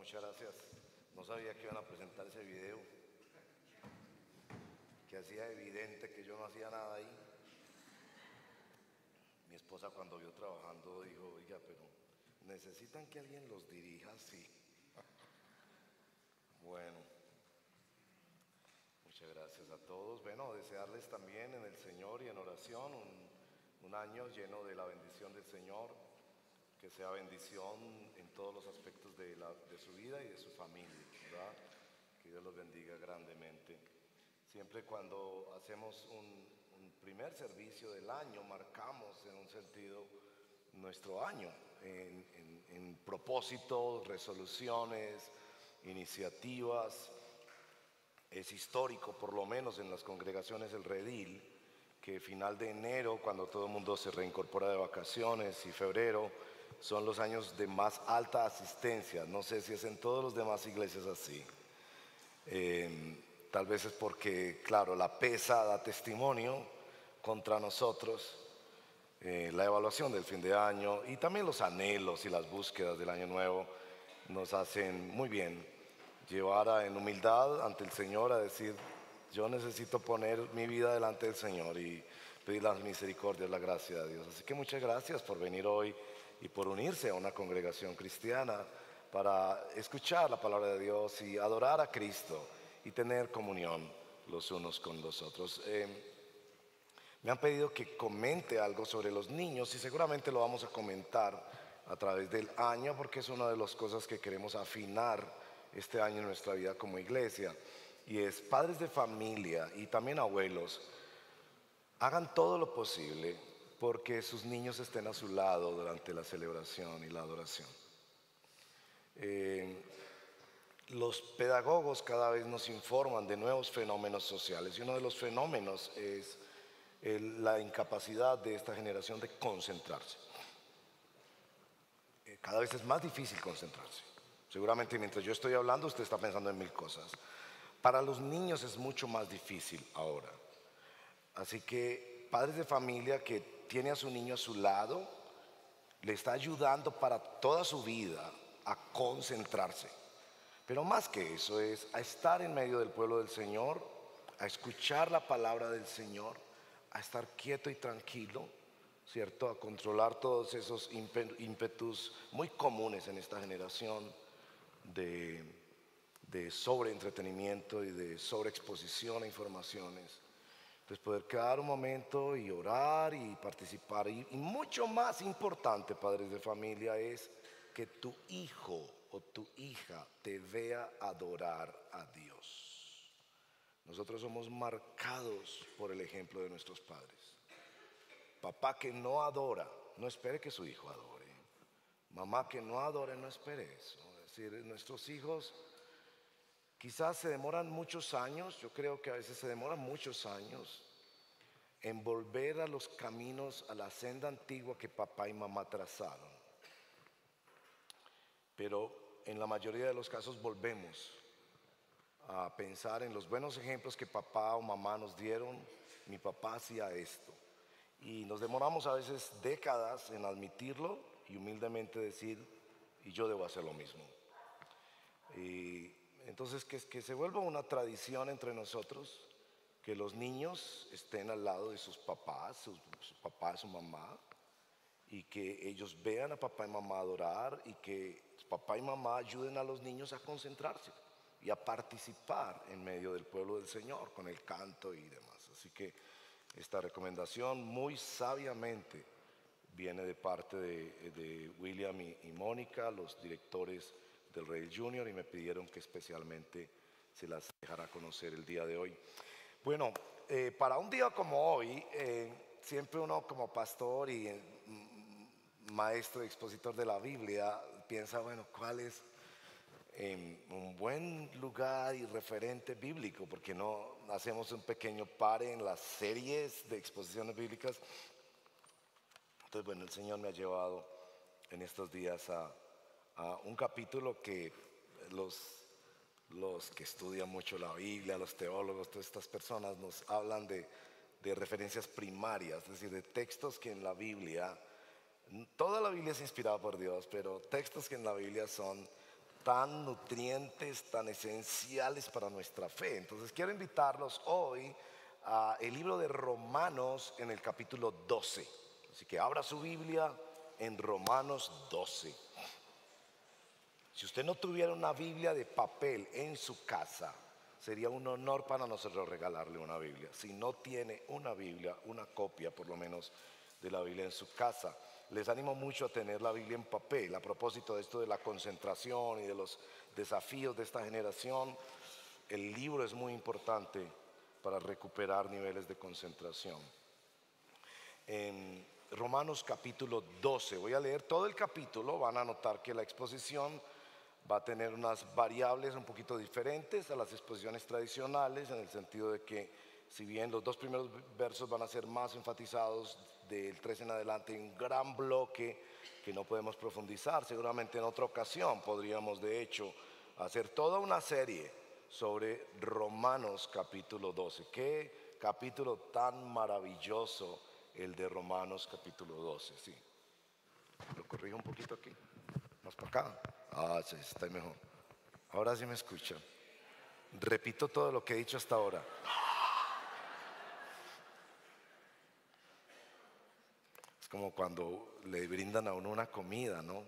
muchas gracias. No sabía que iban a presentar ese video, que hacía evidente que yo no hacía nada ahí. Mi esposa cuando vio trabajando dijo, oiga, pero necesitan que alguien los dirija, sí. Bueno, muchas gracias a todos. Bueno, desearles también en el Señor y en oración un año lleno de la bendición del Señor, que sea bendición en todos los aspectos de su vida y de su familia, ¿verdad? Que Dios los bendiga grandemente. Siempre cuando hacemos un primer servicio del año, marcamos en un sentido nuestro año, en propósitos, resoluciones, iniciativas. Es histórico, por lo menos en las congregaciones del Redil, que final de enero, cuando todo el mundo se reincorpora de vacaciones, y febrero, son los años de más alta asistencia. No sé si es en todas las demás iglesias así. Tal vez es porque, claro, la pesa da testimonio contra nosotros, la evaluación del fin de año y también los anhelos y las búsquedas del año nuevo nos hacen muy bien llevar en humildad ante el Señor a decir, yo necesito poner mi vida delante del Señor y pedir las misericordias, la gracia de Dios. Así que muchas gracias por venir hoy y por unirse a una congregación cristiana para escuchar la palabra de Dios y adorar a Cristo y tener comunión los unos con los otros. Me han pedido que comente algo sobre los niños y seguramente lo vamos a comentar a través del año porque es una de las cosas que queremos afinar este año en nuestra vida como iglesia, y es: padres de familia y también abuelos, hagan todo lo posible porque sus niños estén a su lado durante la celebración y la adoración. Los pedagogos cada vez nos informan de nuevos fenómenos sociales y uno de los fenómenos es la incapacidad de esta generación de concentrarse. Cada vez es más difícil concentrarse. Seguramente mientras yo estoy hablando usted está pensando en mil cosas. Para los niños es mucho más difícil ahora. Así que padres de familia que tiene a su niño a su lado, le está ayudando para toda su vida a concentrarse. Pero más que eso es a estar en medio del pueblo del Señor, a escuchar la palabra del Señor, a estar quieto y tranquilo, ¿cierto? A controlar todos esos ímpetus muy comunes en esta generación de sobreentretenimiento y de sobreexposición a informaciones. Entonces poder quedar un momento y orar y participar. Y mucho más importante, padres de familia, es que tu hijo o tu hija te vea adorar a Dios. Nosotros somos marcados por el ejemplo de nuestros padres. Papá que no adora, no espere que su hijo adore. Mamá que no adore, no espere eso. Es decir, nuestros hijos quizás se demoran muchos años, yo creo que a veces se demoran muchos años en volver a los caminos, a la senda antigua que papá y mamá trazaron. Pero en la mayoría de los casos volvemos a pensar en los buenos ejemplos que papá o mamá nos dieron. Mi papá hacía esto. Y nos demoramos a veces décadas en admitirlo y humildemente decir, y yo debo hacer lo mismo. Y entonces que se vuelva una tradición entre nosotros, que los niños estén al lado de sus papás, su papá, su mamá, y que ellos vean a papá y mamá adorar y que papá y mamá ayuden a los niños a concentrarse y a participar en medio del pueblo del Señor con el canto y demás. Así que esta recomendación muy sabiamente viene de parte de William y Mónica, los directores del Redil Junior, y me pidieron que especialmente se las dejara conocer el día de hoy. Bueno, para un día como hoy, siempre uno como pastor y maestro y expositor de la Biblia piensa, bueno, ¿cuál es un buen lugar y referente bíblico? Porque no hacemos un pequeño pare en las series de exposiciones bíblicas. Entonces, bueno, el Señor me ha llevado en estos días a un capítulo que los que estudian mucho la Biblia, los teólogos, todas estas personas nos hablan de referencias primarias, es decir, de textos que en la Biblia, toda la Biblia es inspirada por Dios, pero textos que en la Biblia son tan nutrientes, tan esenciales para nuestra fe. Entonces quiero invitarlos hoy a el libro de Romanos en el capítulo 12. Así que abra su Biblia en Romanos 12. Si usted no tuviera una Biblia de papel en su casa, sería un honor para nosotros regalarle una Biblia. Si no tiene una Biblia, una copia por lo menos de la Biblia en su casa, les animo mucho a tener la Biblia en papel. A propósito de esto de la concentración y de los desafíos de esta generación, el libro es muy importante para recuperar niveles de concentración. En Romanos capítulo 12, voy a leer todo el capítulo. Van a notar que la exposición va a tener unas variables un poquito diferentes a las exposiciones tradicionales, en el sentido de que si bien los dos primeros versos van a ser más enfatizados, del 3 en adelante hay un gran bloque que no podemos profundizar. Seguramente en otra ocasión podríamos de hecho hacer toda una serie sobre Romanos capítulo 12. Qué capítulo tan maravilloso el de Romanos capítulo 12, sí. Lo corrijo un poquito aquí, más para acá. Sí, está mejor. Ahora sí me escuchan. Repito todo lo que he dicho hasta ahora. Es como cuando le brindan a uno una comida, ¿no?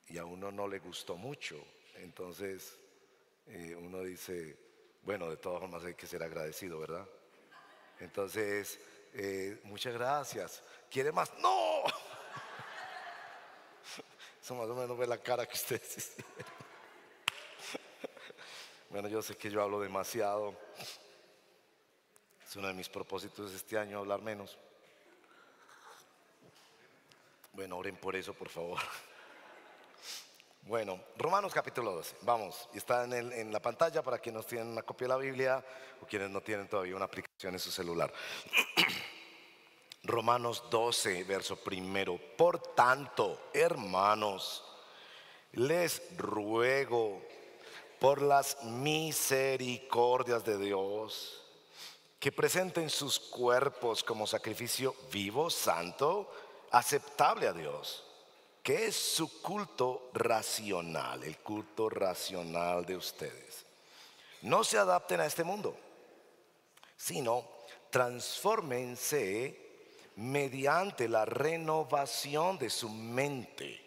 Y a uno no le gustó mucho. Entonces uno dice, bueno, de todas formas hay que ser agradecido, ¿verdad? Entonces, muchas gracias. ¿Quiere más? ¡No! Eso más o menos ve la cara que ustedes hicieron. Bueno, yo sé que yo hablo demasiado. Es uno de mis propósitos este año, hablar menos. Bueno, oren por eso, por favor. Bueno, Romanos capítulo 12. Vamos, está en la pantalla para quienes tienen una copia de la Biblia o quienes no tienen todavía una aplicación en su celular. Romanos 12, verso primero. Por tanto, hermanos, les ruego por las misericordias de Dios que presenten sus cuerpos como sacrificio vivo, santo, aceptable a Dios, que es su culto racional, el culto racional de ustedes. No se adapten a este mundo, sino transfórmense mediante la renovación de su mente,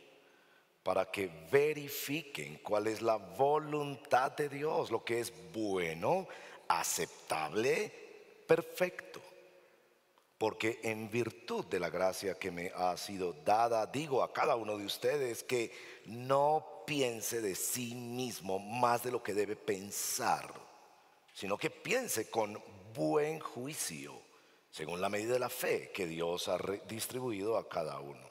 para que verifiquen cuál es la voluntad de Dios, lo que es bueno, aceptable, perfecto. Porque en virtud de la gracia que me ha sido dada, digo a cada uno de ustedes que no piense de sí mismo más de lo que debe pensar, sino que piense con buen juicio, según la medida de la fe que Dios ha distribuido a cada uno.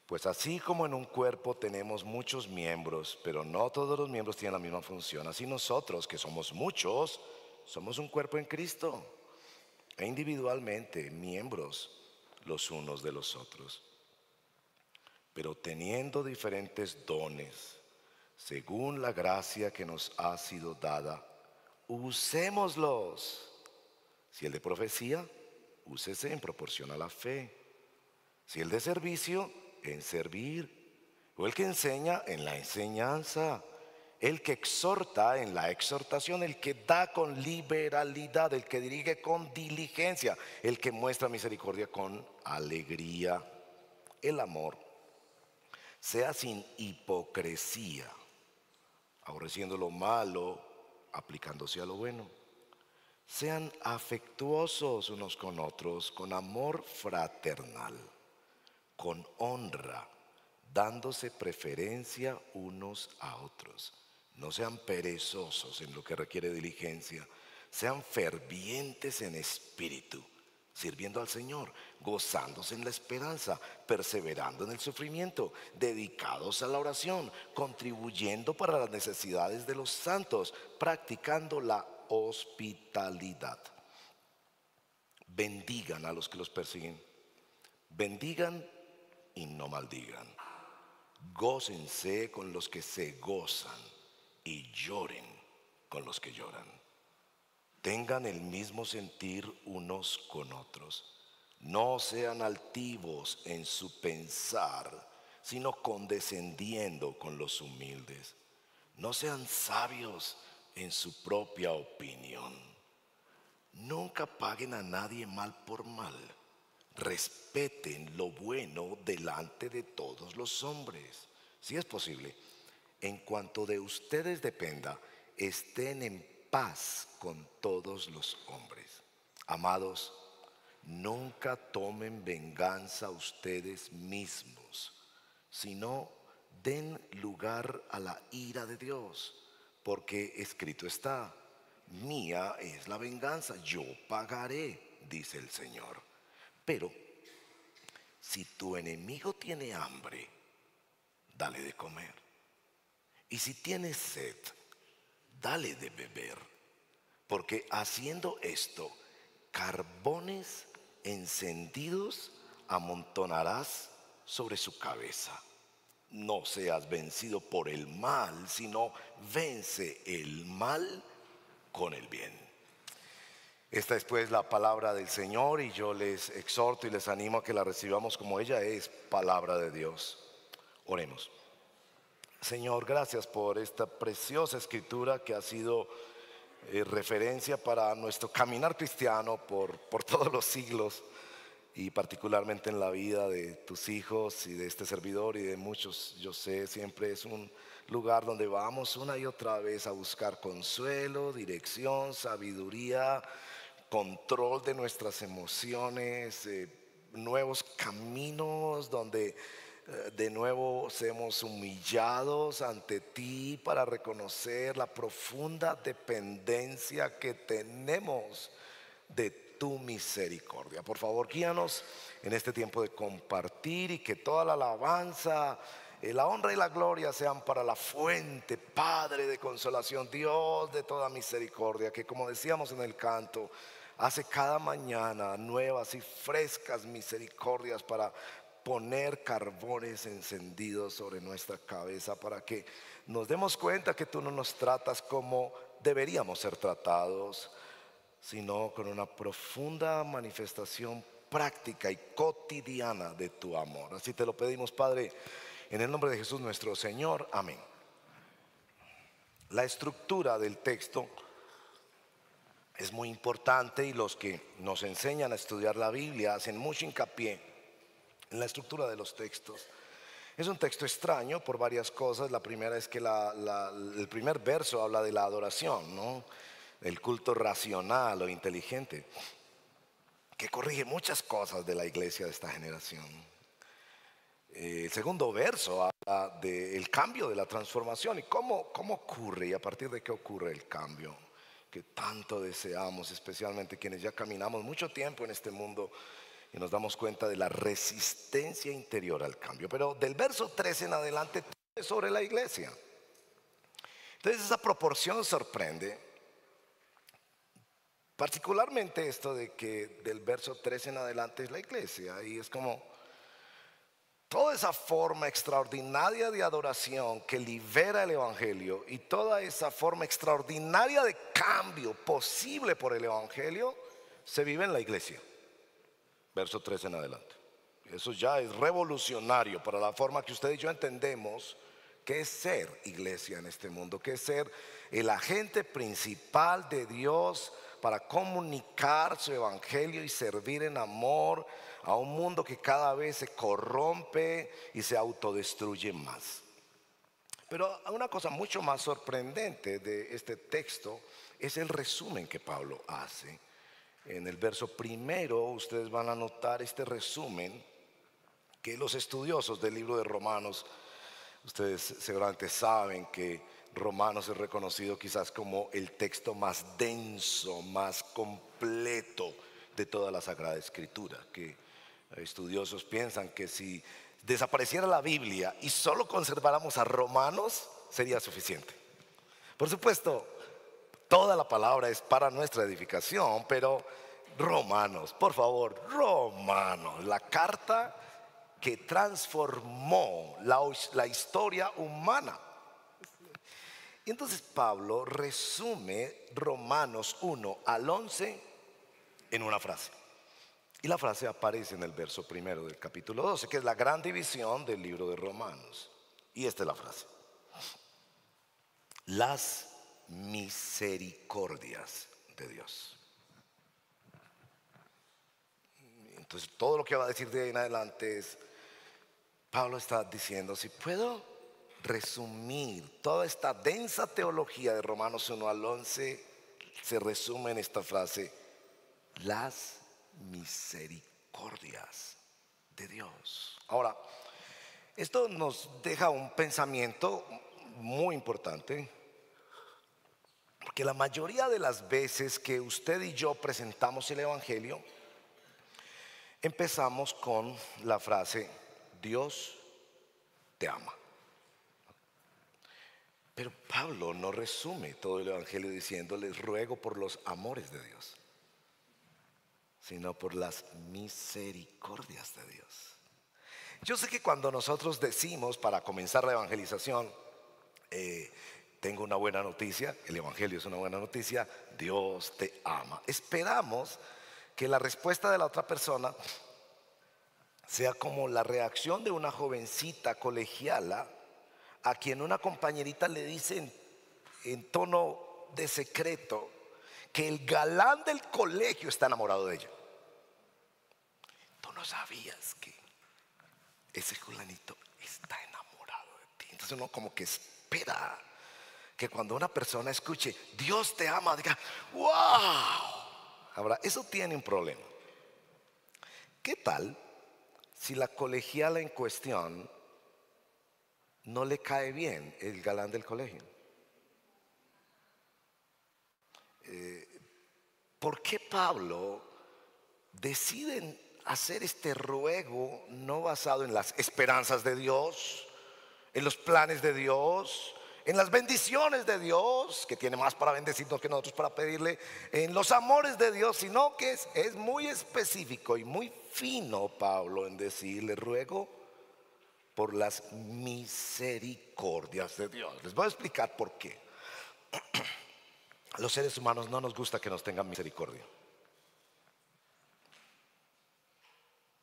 Pues así como en un cuerpo tenemos muchos miembros, pero no todos los miembros tienen la misma función, así nosotros, que somos muchos, somos un cuerpo en Cristo, e individualmente miembros los unos de los otros. Pero teniendo diferentes dones, según la gracia que nos ha sido dada, usémoslos. Si el de profecía, úsese en proporción a la fe. Si el de servicio, en servir. O el que enseña, en la enseñanza. El que exhorta, en la exhortación. El que da con liberalidad. El que dirige con diligencia. El que muestra misericordia con alegría. El amor sea sin hipocresía, aborreciendo lo malo, aplicándose a lo bueno. Sean afectuosos unos con otros, con amor fraternal, con honra, dándose preferencia unos a otros. No sean perezosos en lo que requiere diligencia, sean fervientes en espíritu, sirviendo al Señor, gozándose en la esperanza, perseverando en el sufrimiento, dedicados a la oración, contribuyendo para las necesidades de los santos, practicando la hospitalidad. Bendigan a los que los persiguen, bendigan y no maldigan. Gócense con los que se gozan y lloren con los que lloran. Tengan el mismo sentir unos con otros. No sean altivos en su pensar, sino condescendiendo con los humildes. No sean sabios en su propia opinión. Nunca paguen a nadie mal por mal. Respeten lo bueno delante de todos los hombres. Si es posible, en cuanto de ustedes dependa, estén en paz con todos los hombres. Amados, nunca tomen venganza ustedes mismos, sino den lugar a la ira de Dios, porque escrito está: mía es la venganza, yo pagaré, dice el Señor. Pero si tu enemigo tiene hambre, dale de comer. Y si tiene sed, dale de beber. Porque haciendo esto, carbones encendidos amontonarás sobre su cabeza. No seas vencido por el mal, sino vence el mal con el bien. Esta es pues la palabra del Señor, y yo les exhorto y les animo a que la recibamos como ella es, palabra de Dios. Oremos. Señor, gracias por esta preciosa escritura que ha sido referencia para nuestro caminar cristiano por todos los siglos, y particularmente en la vida de tus hijos y de este servidor y de muchos. Yo sé, siempre es un lugar donde vamos una y otra vez a buscar consuelo, dirección, sabiduría, control de nuestras emociones, nuevos caminos donde de nuevo seamos humillados ante ti para reconocer la profunda dependencia que tenemos de tu misericordia. Por favor, guíanos en este tiempo de compartir, y que toda la alabanza, la honra y la gloria sean para la fuente, Padre de consolación, Dios de toda misericordia, que, como decíamos en el canto, hace cada mañana nuevas y frescas misericordias para poner carbones encendidos sobre nuestra cabeza, para que nos demos cuenta que tú no nos tratas como deberíamos ser tratados, sino con una profunda manifestación práctica y cotidiana de tu amor. Así te lo pedimos, Padre, en el nombre de Jesús nuestro Señor. Amén. La estructura del texto es muy importante, y los que nos enseñan a estudiar la Biblia hacen mucho hincapié en la estructura de los textos. Es un texto extraño por varias cosas. La primera es que el primer verso habla de la adoración, ¿no? El culto racional o inteligente, que corrige muchas cosas de la iglesia de esta generación. El segundo verso habla del cambio, de la transformación, y cómo ocurre, y a partir de qué ocurre el cambio que tanto deseamos, especialmente quienes ya caminamos mucho tiempo en este mundo y nos damos cuenta de la resistencia interior al cambio. Pero del verso 13 en adelante todo es sobre la iglesia. Entonces esa proporción sorprende, particularmente esto de que del verso 13 en adelante es la iglesia, y es como toda esa forma extraordinaria de adoración que libera el evangelio, y toda esa forma extraordinaria de cambio posible por el evangelio se vive en la iglesia. Verso 13 en adelante. Eso ya es revolucionario para la forma que usted y yo entendemos qué es ser iglesia en este mundo, qué es ser el agente principal de Dios para comunicar su evangelio y servir en amor a un mundo que cada vez se corrompe y se autodestruye más. Pero una cosa mucho más sorprendente de este texto es el resumen que Pablo hace. En el verso primero ustedes van a notar este resumen que los estudiosos del libro de Romanos, ustedes seguramente saben que Romanos es reconocido quizás como el texto más denso, más completo de toda la Sagrada Escritura, que estudiosos piensan que si desapareciera la Biblia y solo conserváramos a Romanos sería suficiente. Por supuesto, toda la palabra es para nuestra edificación, pero Romanos, por favor, Romanos, la carta que transformó la historia humana. Y entonces Pablo resume Romanos 1 al 11 en una frase. Y la frase aparece en el verso primero del capítulo 12, que es la gran división del libro de Romanos. Y esta es la frase: las misericordias de Dios. Entonces todo lo que va a decir de ahí en adelante es, Pablo está diciendo, si puedo resumir toda esta densa teología de Romanos 1 al 11, se resume en esta frase: las misericordias de Dios. Ahora, esto nos deja un pensamiento muy importante, porque la mayoría de las veces que usted y yo presentamos el Evangelio, empezamos con la frase: Dios te ama. Pero Pablo no resume todo el Evangelio diciendo, les ruego por los amores de Dios, sino por las misericordias de Dios. Yo sé que cuando nosotros decimos para comenzar la evangelización, tengo una buena noticia, el Evangelio es una buena noticia, Dios te ama, esperamos que la respuesta de la otra persona sea como la reacción de una jovencita colegiala a quien una compañerita le dice en tono de secreto que el galán del colegio está enamorado de ella. Tú no sabías que ese fulanito está enamorado de ti. Entonces uno como que espera que cuando una persona escuche Dios te ama, diga wow. Ahora, eso tiene un problema. ¿Qué tal si la colegiala en cuestión no le cae bien el galán del colegio? ¿Por qué Pablo decide hacer este ruego no basado en las esperanzas de Dios, en los planes de Dios, en las bendiciones de Dios, que tiene más para bendecirnos que nosotros para pedirle, en los amores de Dios, sino que es muy específico y muy fino Pablo en decirle ruego por las misericordias de Dios? Les voy a explicar por qué. A los seres humanos no nos gusta que nos tengan misericordia.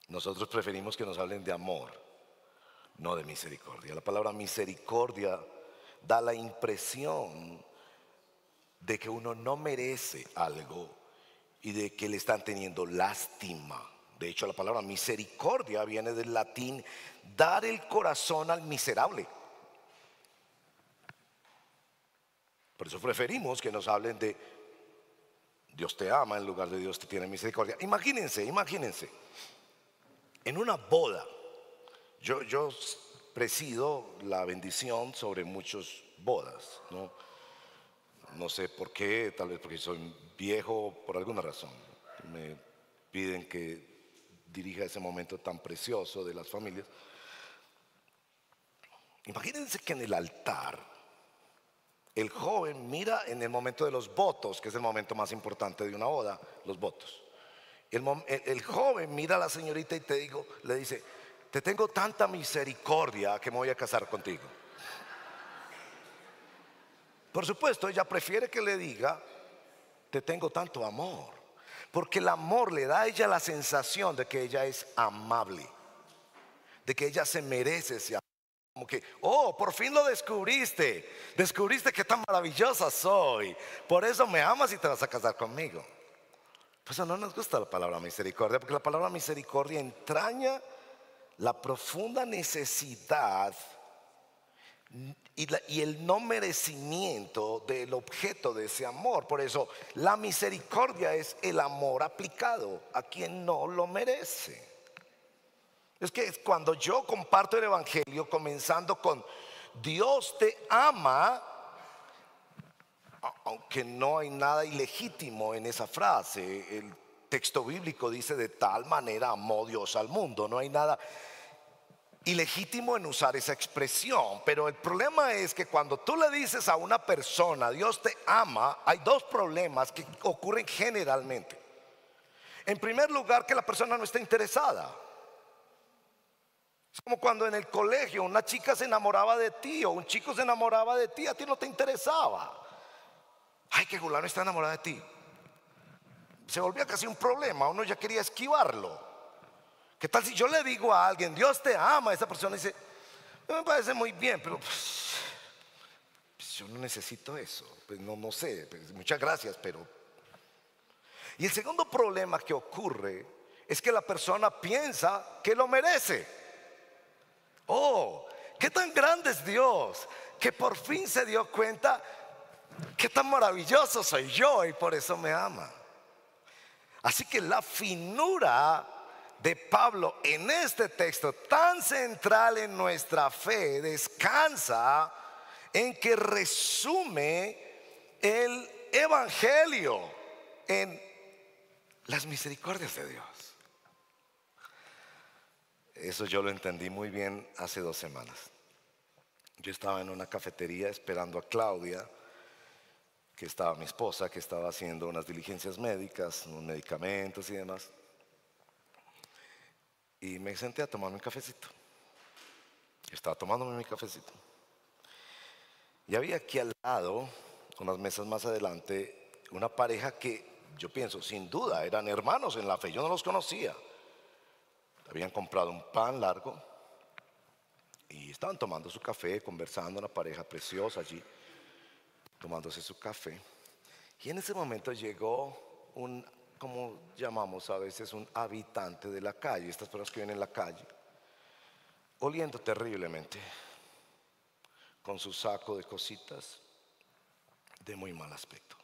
Nosotros preferimos que nos hablen de amor, no de misericordia. La palabra misericordia da la impresión de que uno no merece algo y de que le están teniendo lástima. De hecho, la palabra misericordia viene del latín dar el corazón al miserable. Por eso preferimos que nos hablen de Dios te ama en lugar de Dios te tiene misericordia. Imagínense, en una boda, yo presido la bendición sobre muchas bodas, no sé por qué, tal vez porque soy viejo, por alguna razón. Me piden que dirija ese momento tan precioso de las familias. Imagínense que en el altar el joven mira en el momento de los votos, que es el momento más importante de una boda, los votos. El joven mira a la señorita y le dice, te tengo tanta misericordia que me voy a casar contigo. Por supuesto, ella prefiere que le diga, te tengo tanto amor, porque el amor le da a ella la sensación de que ella es amable, de que ella se merece ese amor. Como que, oh, por fin lo descubriste que tan maravillosa soy, por eso me amas y te vas a casar conmigo. Pues no nos gusta la palabra misericordia, porque la palabra misericordia entraña la profunda necesidad y el no merecimiento del objeto de ese amor. Por eso la misericordia es el amor aplicado a quien no lo merece. Es que cuando yo comparto el Evangelio comenzando con Dios te ama, aunque no hay nada ilegítimo en esa frase, el texto bíblico dice de tal manera amó Dios al mundo, no hay nada ilegítimo en usar esa expresión. Pero el problema es que cuando tú le dices a una persona Dios te ama, hay dos problemas que ocurren generalmente. En primer lugar, que la persona no está interesada. Es como cuando en el colegio una chica se enamoraba de ti o un chico se enamoraba de ti, a ti no te interesaba. Ay, que fulano está enamorado de ti. se volvía casi un problema, uno ya quería esquivarlo. ¿Qué tal si yo le digo a alguien, Dios te ama? Esa persona dice, me parece muy bien, pero pues yo no necesito eso. Pues no sé, pues muchas gracias, pero... Y el segundo problema que ocurre es que la persona piensa que lo merece. Oh, qué tan grande es Dios, que por fin se dio cuenta qué tan maravilloso soy yo y por eso me ama. Así que la finura de Pablo en este texto tan central en nuestra fe descansa en que resume el evangelio en las misericordias de Dios. Eso yo lo entendí muy bien hace 2 semanas. Yo estaba en una cafetería esperando a Claudia, que estaba mi esposa, que estaba haciendo unas diligencias médicas, unos medicamentos y demás. Y me senté a tomarme un cafecito. Estaba tomándome mi cafecito. Y había aquí al lado, unas mesas más adelante, una pareja que yo pienso, sin duda, eran hermanos en la fe. Yo no los conocía. Habían comprado un pan largo y estaban tomando su café, conversando, una pareja preciosa allí, tomándose su café. Y en ese momento llegó un, como llamamos a veces, un habitante de la calle, estas personas que viven en la calle, oliendo terriblemente, con su saco de cositas, de muy mal aspecto.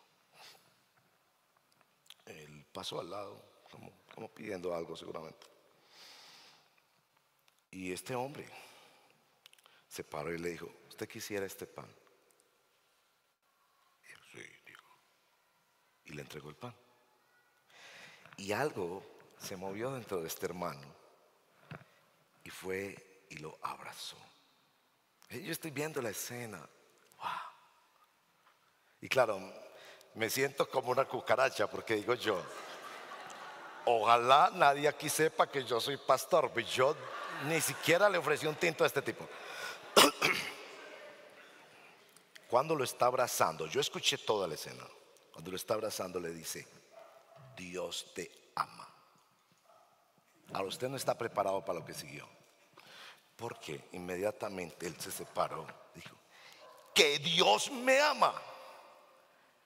Él pasó al lado, como pidiendo algo seguramente. Y este hombre se paró y le dijo, ¿usted quisiera este pan? Y él, sí, dijo. Y le entregó el pan. Y algo se movió dentro de este hermano y fue y lo abrazó. Y yo estoy viendo la escena. ¡Wow! Y claro, me siento como una cucaracha porque digo yo, ojalá nadie aquí sepa que yo soy pastor, pues yo ni siquiera le ofrecí un tinto a este tipo. Cuando lo está abrazando, yo escuché toda la escena. Cuando lo está abrazando le dice, Dios te ama. Ahora usted no está preparado para lo que siguió. Porque inmediatamente él se separó, dijo, que Dios me ama.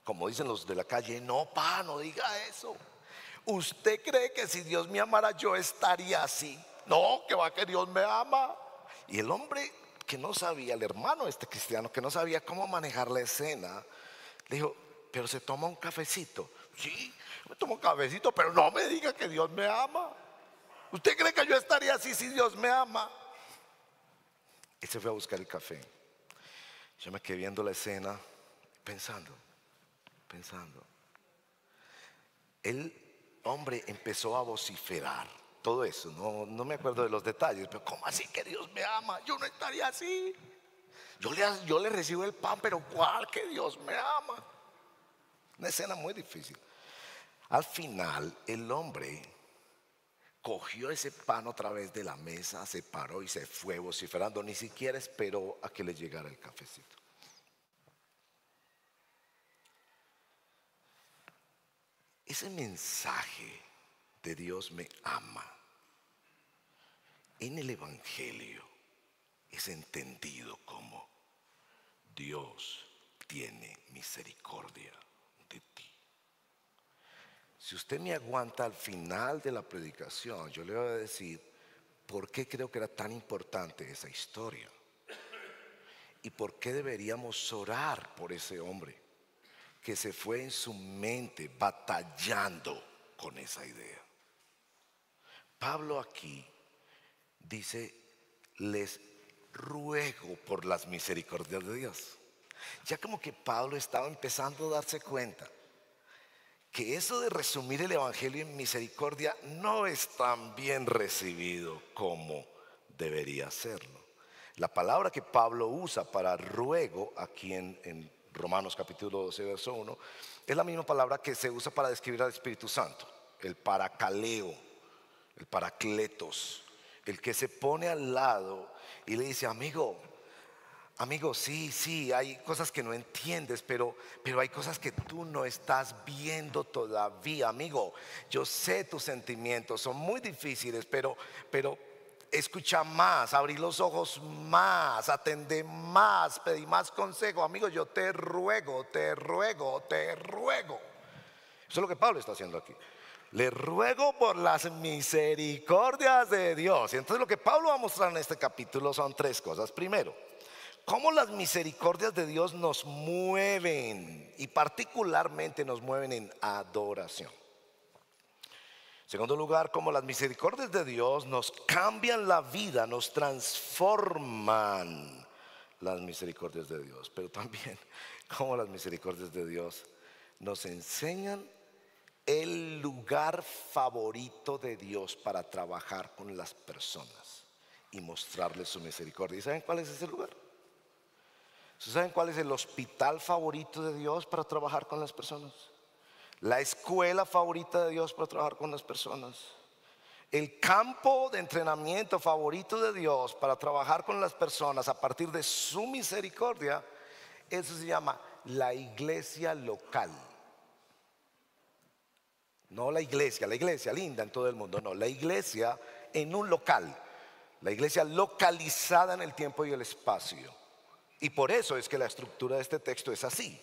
Como dicen los de la calle, no, pa, no diga eso. ¿Usted cree que si Dios me amara yo estaría así? No, que va que Dios me ama. Y el hombre que no sabía, el hermano este cristiano que no sabía cómo manejar la escena, le dijo, pero se toma un cafecito. Sí, me tomo un cafecito, pero no me diga que Dios me ama. ¿Usted cree que yo estaría así si Dios me ama? Él se fue a buscar el café. Yo me quedé viendo la escena, pensando. El hombre empezó a vociferar. Todo eso, no me acuerdo de los detalles, pero ¿cómo así que Dios me ama? Yo no estaría así. Yo le recibo el pan, pero ¿cuál que Dios me ama? Una escena muy difícil. Al final, el hombre cogió ese pan otra vez de la mesa, se paró y se fue vociferando. Ni siquiera esperó a que le llegara el cafecito. Ese mensaje de Dios me ama en el Evangelio es entendido como Dios tiene misericordia de ti. Si usted me aguanta al final de la predicación, yo le voy a decir por qué creo que era tan importante esa historia y por qué deberíamos orar por ese hombre que se fue en su mente batallando con esa idea. Pablo aquí dice, les ruego por las misericordias de Dios. Ya como que Pablo estaba empezando a darse cuenta que eso de resumir el evangelio en misericordia no es tan bien recibido como debería serlo. La palabra que Pablo usa para ruego aquí en Romanos capítulo 12 verso 1 es la misma palabra que se usa para describir al Espíritu Santo, el paracaleo, el paracletos, el que se pone al lado y le dice, amigo, Amigo, sí, hay cosas que no entiendes, pero hay cosas que tú no estás viendo todavía, amigo. Yo sé tus sentimientos, son muy difíciles, pero escucha más, abrí los ojos más, atendé más, pedí más consejo. Amigo, yo te ruego, te ruego, te ruego. Eso es lo que Pablo está haciendo aquí. Le ruego por las misericordias de Dios. Y entonces lo que Pablo va a mostrar en este capítulo son tres cosas. Primero, cómo las misericordias de Dios nos mueven, y particularmente nos mueven en adoración. Segundo lugar, cómo las misericordias de Dios nos cambian la vida, nos transforman las misericordias de Dios. Pero también cómo las misericordias de Dios nos enseñan el lugar favorito de Dios para trabajar con las personas y mostrarles su misericordia. ¿Y saben cuál es ese lugar? ¿Saben cuál es el hospital favorito de Dios para trabajar con las personas? La escuela favorita de Dios para trabajar con las personas. El campo de entrenamiento favorito de Dios para trabajar con las personas a partir de su misericordia. Eso se llama la iglesia local. No la iglesia linda en todo el mundo, no, la iglesia en un local, la iglesia localizada en el tiempo y el espacio. Y por eso es que la estructura de este texto es así.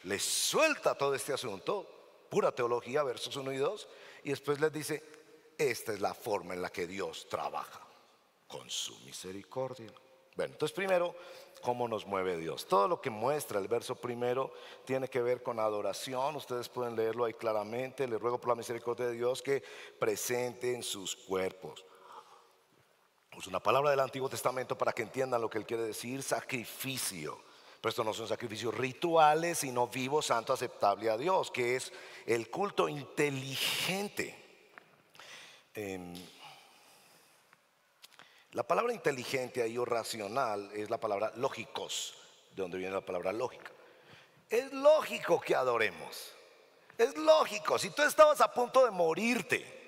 Les suelta todo este asunto, pura teología, versos 1 y 2, y después les dice, esta es la forma en la que Dios trabaja, con su misericordia. Bueno, entonces primero, ¿cómo nos mueve Dios? Todo lo que muestra el verso primero tiene que ver con adoración. Ustedes pueden leerlo ahí claramente. Les ruego por la misericordia de Dios que presenten sus cuerpos. Es una palabra del Antiguo Testamento para que entiendan lo que él quiere decir, sacrificio. Pero estos no son sacrificios rituales, sino vivo, santo, aceptable a Dios, que es el culto inteligente. La palabra inteligente ahí o racional es la palabra lógicos, de donde viene la palabra lógica. Es lógico que adoremos. Es lógico. Si tú estabas a punto de morirte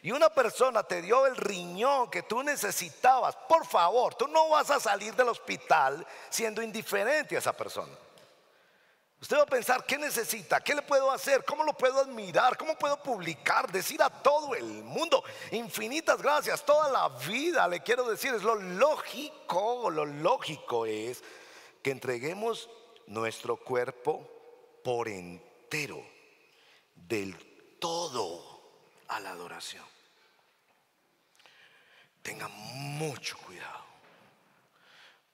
y una persona te dio el riñón que tú necesitabas, por favor, tú no vas a salir del hospital siendo indiferente a esa persona. Usted va a pensar, ¿qué necesita? ¿Qué le puedo hacer? ¿Cómo lo puedo admirar? ¿Cómo puedo publicar? Decir a todo el mundo, infinitas gracias, toda la vida le quiero decir. Es lo lógico es que entreguemos nuestro cuerpo por entero, del todo, a la adoración. Tenga mucho cuidado.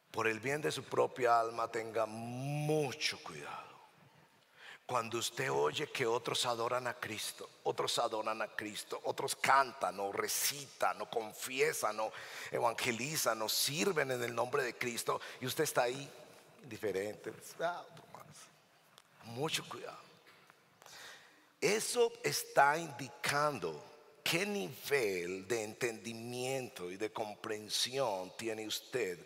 Por el bien de su propia alma, tenga mucho cuidado. Cuando usted oye que otros adoran a Cristo, otros cantan o recitan o confiesan o evangelizan o sirven en el nombre de Cristo, y usted está ahí indiferente, mucho cuidado. Eso está indicando qué nivel de entendimiento y de comprensión tiene usted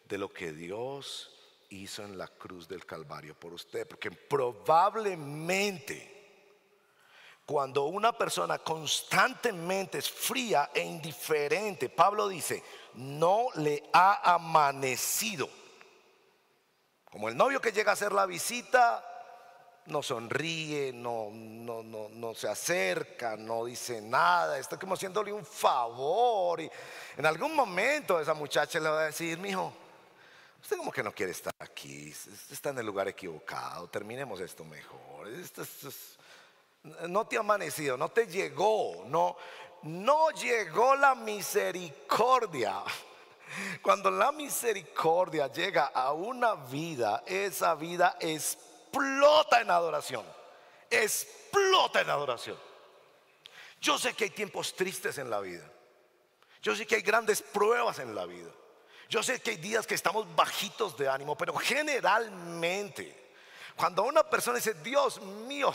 de lo que Dios hizo en la cruz del Calvario por usted. Porque probablemente cuando una persona constantemente es fría e indiferente, Pablo dice, no le ha amanecido. Como el novio que llega a hacer la visita, no sonríe, no se acerca, no dice nada, está como haciéndole un favor. Y en algún momento esa muchacha le va a decir, mijo, usted como que no quiere estar aquí, está en el lugar equivocado, terminemos esto mejor. No te ha amanecido, no te llegó, no llegó la misericordia. Cuando la misericordia llega a una vida, esa vida explota en adoración. Explota en adoración. Yo sé que hay tiempos tristes en la vida. Yo sé que hay grandes pruebas en la vida. Yo sé que hay días que estamos bajitos de ánimo, pero generalmente cuando una persona dice, Dios mío,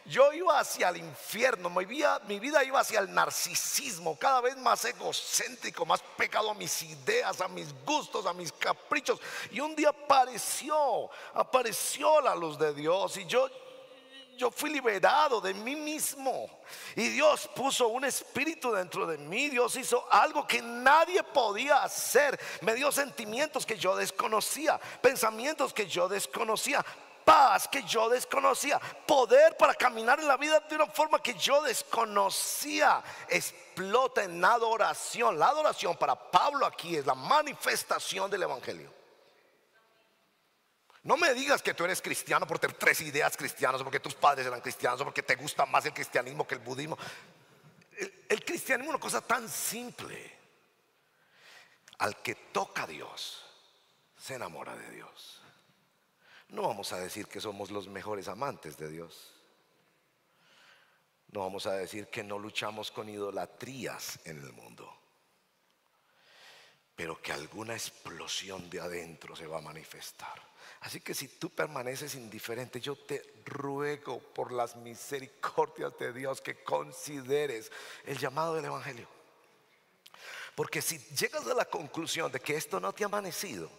yo iba hacia el infierno, mi vida iba hacia el narcisismo, cada vez más egocéntrico, más pegado a mis ideas, a mis gustos, a mis caprichos, y un día apareció la luz de Dios, y yo yo fui liberado de mí mismo y Dios puso un espíritu dentro de mí. Dios hizo algo que nadie podía hacer. Me dio sentimientos que yo desconocía, pensamientos que yo desconocía, paz que yo desconocía, poder para caminar en la vida de una forma que yo desconocía. Explota en adoración. La adoración para Pablo aquí es la manifestación del evangelio. No me digas que tú eres cristiano por tener 3 ideas cristianas, o porque tus padres eran cristianos, o porque te gusta más el cristianismo que el budismo. El cristianismo es una cosa tan simple. Al que toca a Dios, se enamora de Dios. No vamos a decir que somos los mejores amantes de Dios. No vamos a decir que no luchamos con idolatrías en el mundo, pero que alguna explosión de adentro se va a manifestar. Así que si tú permaneces indiferente, yo te ruego por las misericordias de Dios que consideres el llamado del evangelio. Porque si llegas a la conclusión de que esto no te ha amanecido,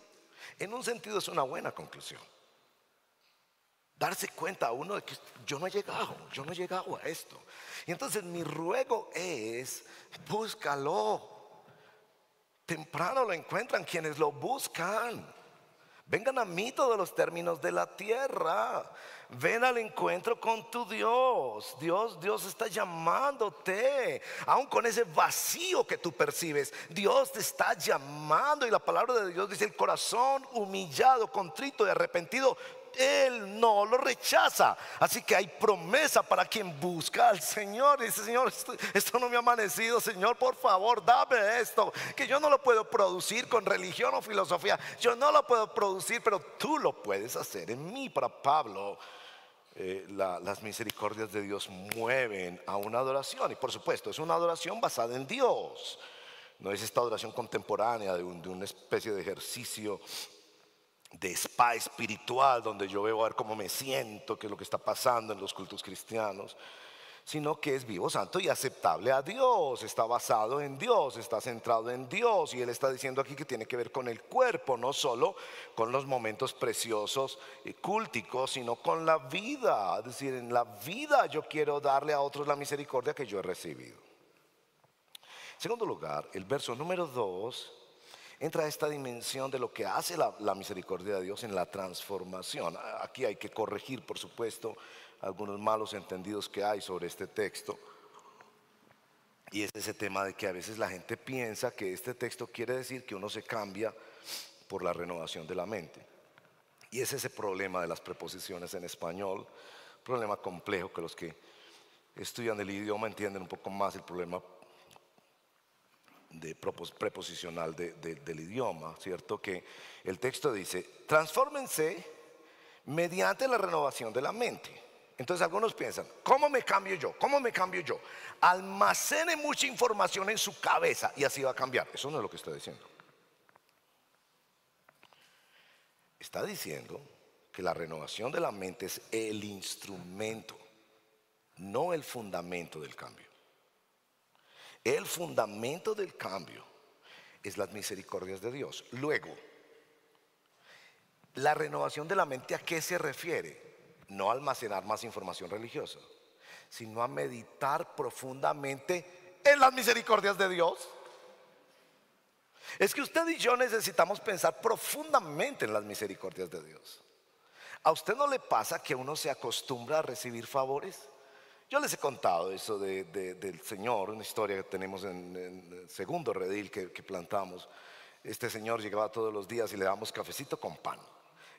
en un sentido es una buena conclusión. Darse cuenta a uno de que yo no he llegado a esto. Y entonces mi ruego es: búscalo. Temprano lo encuentran quienes lo buscan. Vengan a mí todos los términos de la tierra. Ven al encuentro con tu Dios. Dios está llamándote. Aún con ese vacío que tú percibes, Dios te está llamando. Y la palabra de Dios dice: el corazón humillado, contrito y arrepentido, Él no lo rechaza. Así que hay promesa para quien busca al Señor. Dice: Señor, esto no me ha amanecido. Señor, por favor, dame esto, que yo no lo puedo producir con religión o filosofía. Yo no lo puedo producir, pero tú lo puedes hacer en mí. Para Pablo, las misericordias de Dios mueven a una adoración. Y por supuesto es una adoración basada en Dios. No es esta adoración contemporánea de una especie de ejercicio de spa espiritual, donde yo veo a ver cómo me siento, qué es lo que está pasando en los cultos cristianos, sino que es vivo, santo y aceptable a Dios. Está basado en Dios, está centrado en Dios. Y Él está diciendo aquí que tiene que ver con el cuerpo, no solo con los momentos preciosos y cúlticos, sino con la vida. Es decir, en la vida yo quiero darle a otros la misericordia que yo he recibido. En segundo lugar, el verso número 2 entra esta dimensión de lo que hace la misericordia de Dios en la transformación. Aquí hay que corregir, por supuesto, algunos malos entendidos que hay sobre este texto. Y es ese tema de que a veces la gente piensa que este texto quiere decir que uno se cambia por la renovación de la mente. Y es ese problema de las preposiciones en español, problema complejo que los que estudian el idioma entienden un poco más el problema preposicional del idioma, ¿cierto? Que el texto dice: transfórmense mediante la renovación de la mente. Entonces algunos piensan: ¿cómo me cambio yo? ¿Cómo me cambio yo? Almacene mucha información en su cabeza y así va a cambiar. Eso no es lo que está diciendo. Está diciendo que la renovación de la mente es el instrumento, no el fundamento del cambio. El fundamento del cambio es las misericordias de Dios. Luego, la renovación de la mente, ¿a qué se refiere? No a almacenar más información religiosa, sino a meditar profundamente en las misericordias de Dios. Es que usted y yo necesitamos pensar profundamente en las misericordias de Dios. ¿A usted no le pasa que uno se acostumbra a recibir favores? Yo les he contado eso del Señor, una historia que tenemos en el segundo redil que plantamos. Este señor llegaba todos los días y le dábamos cafecito con pan.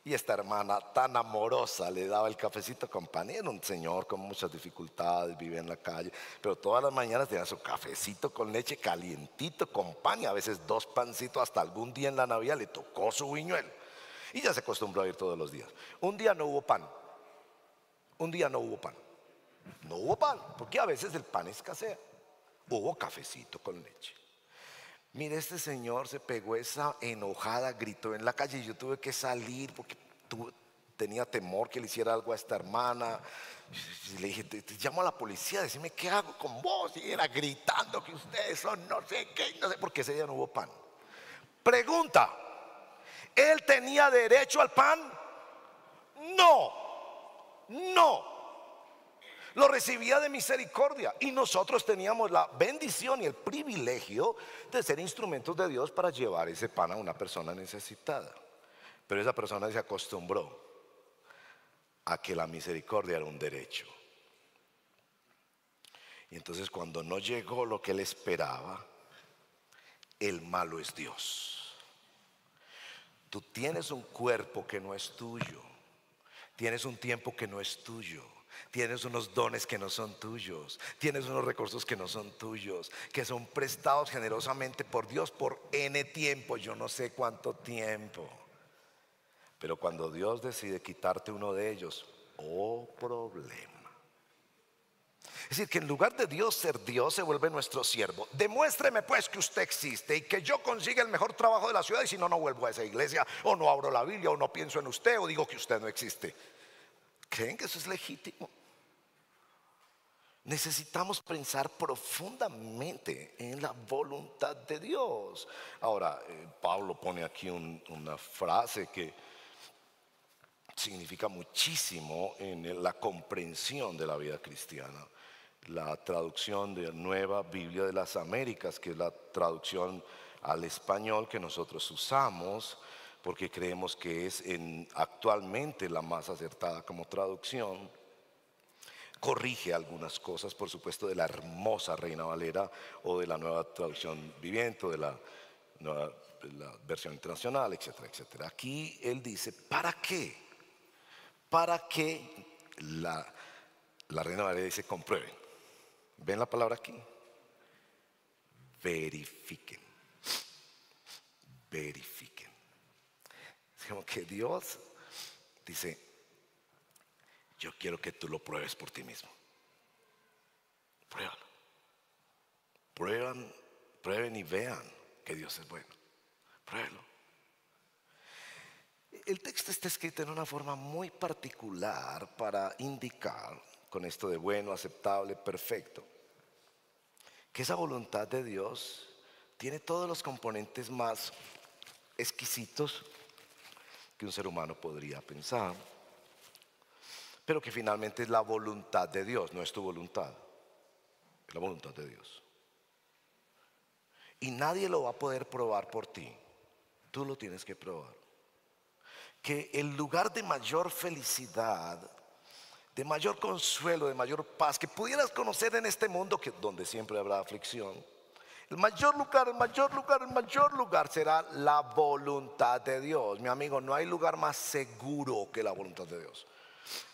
Y esta hermana tan amorosa le daba el cafecito con pan. Y era un señor con muchas dificultades, vivía en la calle, pero todas las mañanas tenía su cafecito con leche calientito con pan, y a veces 2 pancitos. Hasta algún día en la Navidad le tocó su buñuelo y ya se acostumbró a ir todos los días. Un día no hubo pan. Un día no hubo pan. No hubo pan, porque a veces el pan escasea. Hubo cafecito con leche. Mire, este señor se pegó esa enojada, gritó en la calle y yo tuve que salir porque tenía temor que le hiciera algo a esta hermana. Y le dije: te llamo a la policía, decime qué hago con vos. Y era gritando que ustedes son no sé qué, no sé por qué. Ese día no hubo pan. Pregunta: ¿él tenía derecho al pan? No, no. lo recibía de misericordia. Y nosotros teníamos la bendición y el privilegio de ser instrumentos de Dios para llevar ese pan a una persona necesitada. Pero esa persona se acostumbró a que la misericordia era un derecho. Y entonces cuando no llegó lo que él esperaba, el malo es Dios. Tú tienes un cuerpo que no es tuyo. Tienes un tiempo que no es tuyo. Tienes unos dones que no son tuyos. Tienes unos recursos que no son tuyos, que son prestados generosamente por Dios por N tiempo, yo no sé cuánto tiempo. Pero cuando Dios decide quitarte uno de ellos, oh problema. Es decir, que en lugar de Dios ser Dios, se vuelve nuestro siervo. Demuéstreme pues que usted existe y que yo consiga el mejor trabajo de la ciudad, y si no, no vuelvo a esa iglesia, o no abro la Biblia, o no pienso en usted, o digo que usted no existe. ¿Creen que eso es legítimo? Necesitamos pensar profundamente en la voluntad de Dios. Ahora, Pablo pone aquí una frase que significa muchísimo en la comprensión de la vida cristiana. La traducción de Nueva Biblia de las Américas, que es la traducción al español que nosotros usamos, porque creemos que es actualmente la más acertada como traducción, corrige algunas cosas, por supuesto, de la hermosa Reina Valera o de la Nueva Traducción Viviente, de la versión internacional, etcétera, etcétera. Aquí él dice, ¿para qué? Para que la Reina Valera dice, comprueben. ¿Ven la palabra aquí? Verifiquen. Verifiquen. Es como que Dios dice, yo quiero que tú lo pruebes por ti mismo. Pruébalo. Prueben y vean que Dios es bueno. Pruébalo. El texto está escrito en una forma muy particular para indicar, con esto de bueno, aceptable, perfecto, que esa voluntad de Dios tiene todos los componentes más exquisitos que un ser humano podría pensar, pero que finalmente es la voluntad de Dios, no es tu voluntad, es la voluntad de Dios. Y nadie lo va a poder probar por ti, tú lo tienes que probar. Que el lugar de mayor felicidad, de mayor consuelo, de mayor paz que pudieras conocer en este mundo, que donde siempre habrá aflicción, el mayor lugar será la voluntad de Dios. Mi amigo, no hay lugar más seguro que la voluntad de Dios.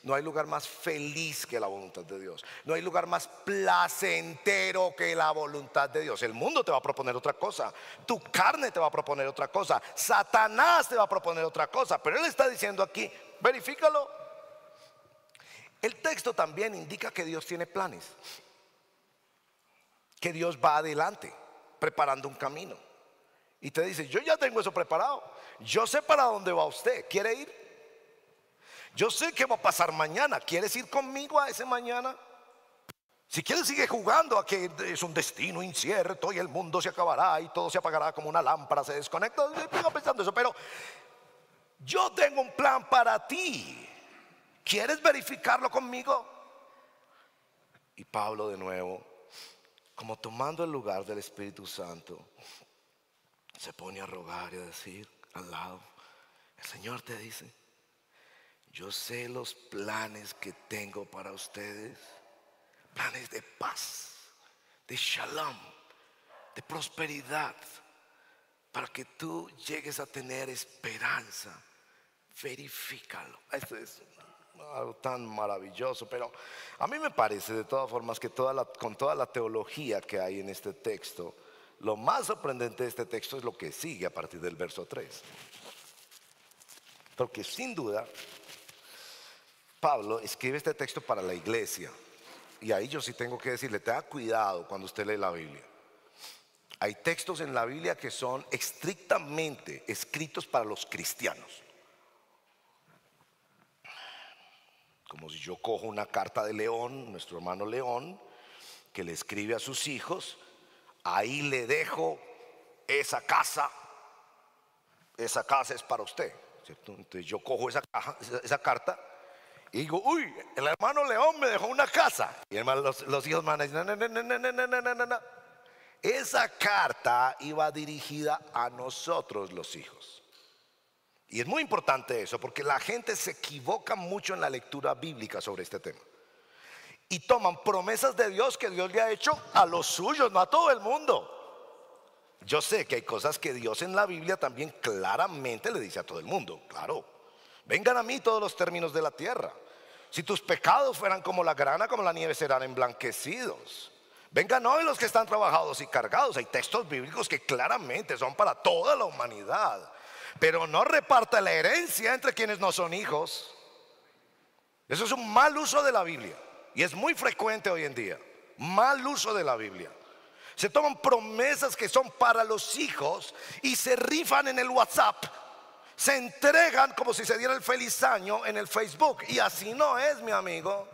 No hay lugar más feliz que la voluntad de Dios. No hay lugar más placentero que la voluntad de Dios. El mundo te va a proponer otra cosa, tu carne te va a proponer otra cosa, Satanás te va a proponer otra cosa, pero él está diciendo aquí, verifícalo. El texto también indica que Dios tiene planes, que Dios va adelante preparando un camino y te dice, yo ya tengo eso preparado, yo sé para dónde va usted, ¿quiere ir? Yo sé qué va a pasar mañana, ¿quieres ir conmigo a ese mañana? Si quieres sigue jugando a que es un destino incierto y el mundo se acabará y todo se apagará como una lámpara, se desconecta, sigo pensando eso, pero yo tengo un plan para ti. ¿Quieres verificarlo conmigo? Y Pablo de nuevo, como tomando el lugar del Espíritu Santo, se pone a rogar y a decir al lado, el Señor te dice, yo sé los planes que tengo para ustedes, planes de paz, de shalom, de prosperidad, para que tú llegues a tener esperanza. Verifícalo. Esto es algo tan maravilloso, pero a mí me parece de todas formas que con toda la teología que hay en este texto, lo más sorprendente de este texto es lo que sigue a partir del verso 3. Porque sin duda Pablo escribe este texto para la iglesia, y ahí yo sí tengo que decirle, tenga cuidado cuando usted lee la Biblia. Hay textos en la Biblia que son estrictamente escritos para los cristianos. Como si yo cojo una carta de León, nuestro hermano León, que le escribe a sus hijos, ahí le dejo esa casa es para usted, ¿cierto? Entonces yo cojo esa carta Y digo, uy, el hermano León me dejó una casa. Y hermano, los hijos van a decir, no, no, no, no, no, no, no, no, no, no. Esa carta iba dirigida a nosotros los hijos. Y es muy importante eso, porque la gente se equivoca mucho en la lectura bíblica sobre este tema. Y toman promesas de Dios que Dios le ha hecho a los suyos, no a todo el mundo. Yo sé que hay cosas que Dios en la Biblia también claramente le dice a todo el mundo. Claro, vengan a mí todos los términos de la tierra. Si tus pecados fueran como la grana, como la nieve, serán emblanquecidos. Vengan hoy los que están trabajados y cargados. Hay textos bíblicos que claramente son para toda la humanidad. Pero no reparta la herencia entre quienes no son hijos. Eso es un mal uso de la Biblia. Y es muy frecuente hoy en día. Mal uso de la Biblia. Se toman promesas que son para los hijos y se rifan en el WhatsApp. Se entregan como si se diera el feliz año en el Facebook. Y así no es, mi amigo.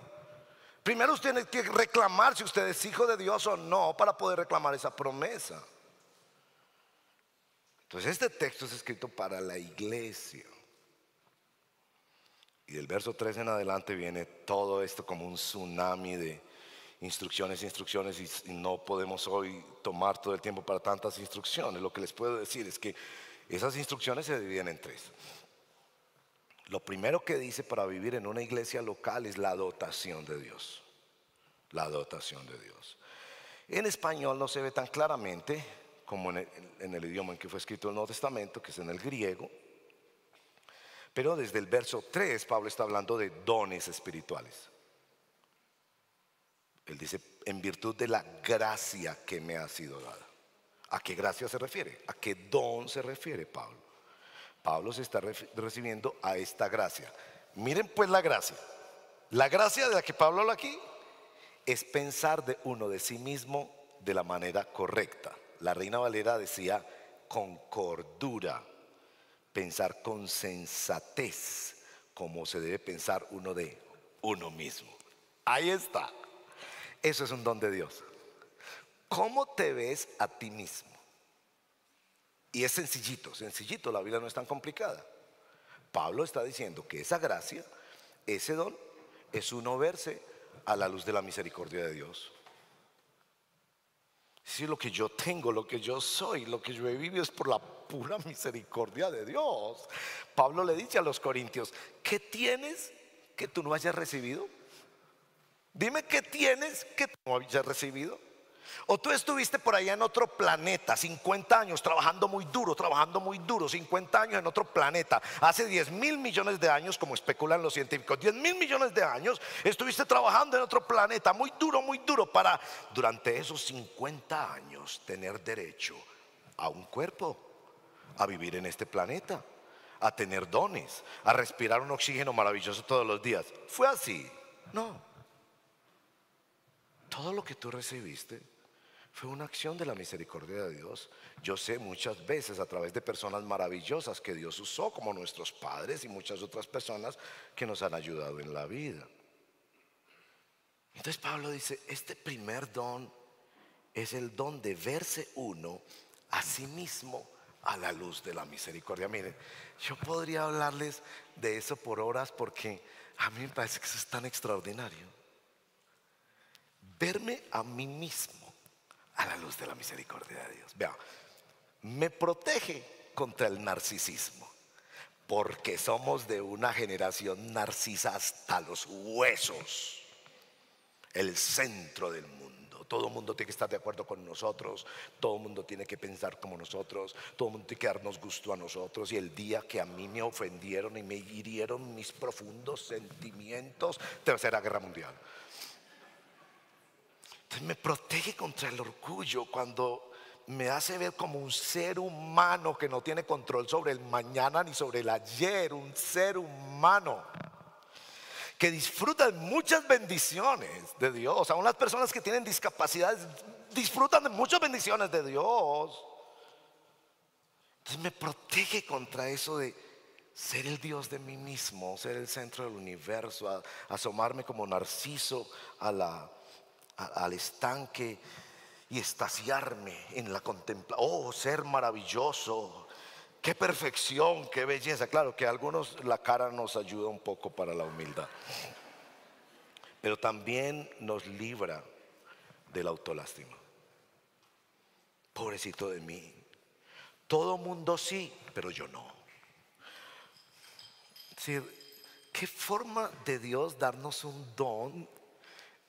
Primero usted tiene que reclamar si usted es hijo de Dios o no para poder reclamar esa promesa. Entonces este texto es escrito para la iglesia. Y del verso 3 en adelante viene todo esto como un tsunami de instrucciones, y no podemos hoy tomar todo el tiempo para tantas instrucciones. Lo que les puedo decir es que esas instrucciones se dividen en tres. Lo primero que dice para vivir en una iglesia local es la dotación de Dios. La dotación de Dios. En español no se ve tan claramente como en el idioma en que fue escrito el Nuevo Testamento, que es en el griego. Pero desde el verso 3 Pablo está hablando de dones espirituales. Él dice, en virtud de la gracia que me ha sido dada. ¿A qué gracia se refiere? ¿A qué don se refiere Pablo? Pablo se está recibiendo a esta gracia. Miren pues la gracia. La gracia de la que Pablo habla aquí es pensar de uno de sí mismo de la manera correcta. La Reina Valera decía con cordura, pensar con sensatez, como se debe pensar uno de uno mismo. Ahí está. Eso es un don de Dios. ¿Cómo te ves a ti mismo? Y es sencillito, sencillito, la vida no es tan complicada. Pablo está diciendo que esa gracia, ese don, es uno verse a la luz de la misericordia de Dios. Si lo que yo tengo, lo que yo soy, lo que yo he vivido es por la pura misericordia de Dios. Pablo le dice a los corintios, ¿qué tienes que tú no hayas recibido? Dime qué tienes que tú no hayas recibido. O tú estuviste por allá en otro planeta 50 años trabajando muy duro, 50 años en otro planeta. Hace 10.000 millones de años, como especulan los científicos, 10.000 millones de años estuviste trabajando en otro planeta muy duro para durante esos 50 años tener derecho a un cuerpo, a vivir en este planeta, a tener dones, a respirar un oxígeno maravilloso todos los días. ¿Fue así? No. Todo lo que tú recibiste fue una acción de la misericordia de Dios. Yo sé muchas veces a través de personas maravillosas que Dios usó, como nuestros padres y muchas otras personas que nos han ayudado en la vida. Entonces Pablo dice, este primer don es el don de verse uno a sí mismo a la luz de la misericordia. Miren, yo podría hablarles de eso por horas porque a mí me parece que eso es tan extraordinario. Verme a mí mismo a la luz de la misericordia de Dios. Vea, me protege contra el narcisismo, porque somos de una generación narcisa hasta los huesos. El centro del mundo. Todo el mundo tiene que estar de acuerdo con nosotros. Todo el mundo tiene que pensar como nosotros. Todo el mundo tiene que darnos gusto a nosotros. Y el día que a mí me ofendieron y me hirieron mis profundos sentimientos, Tercera Guerra Mundial. Entonces me protege contra el orgullo cuando me hace ver como un ser humano que no tiene control sobre el mañana ni sobre el ayer. Un ser humano que disfruta de muchas bendiciones de Dios. Aún las personas que tienen discapacidades disfrutan de muchas bendiciones de Dios. Entonces me protege contra eso de ser el Dios de mí mismo, ser el centro del universo, asomarme como Narciso al estanque y extasiarme en la contemplación. Oh, ser maravilloso qué perfección, qué belleza. Claro que a algunos la cara nos ayuda un poco para la humildad, pero también nos libra de la autolástima. Pobrecito de mí. Todo mundo sí, pero yo no. Es decir, ¿qué forma de Dios darnos un don?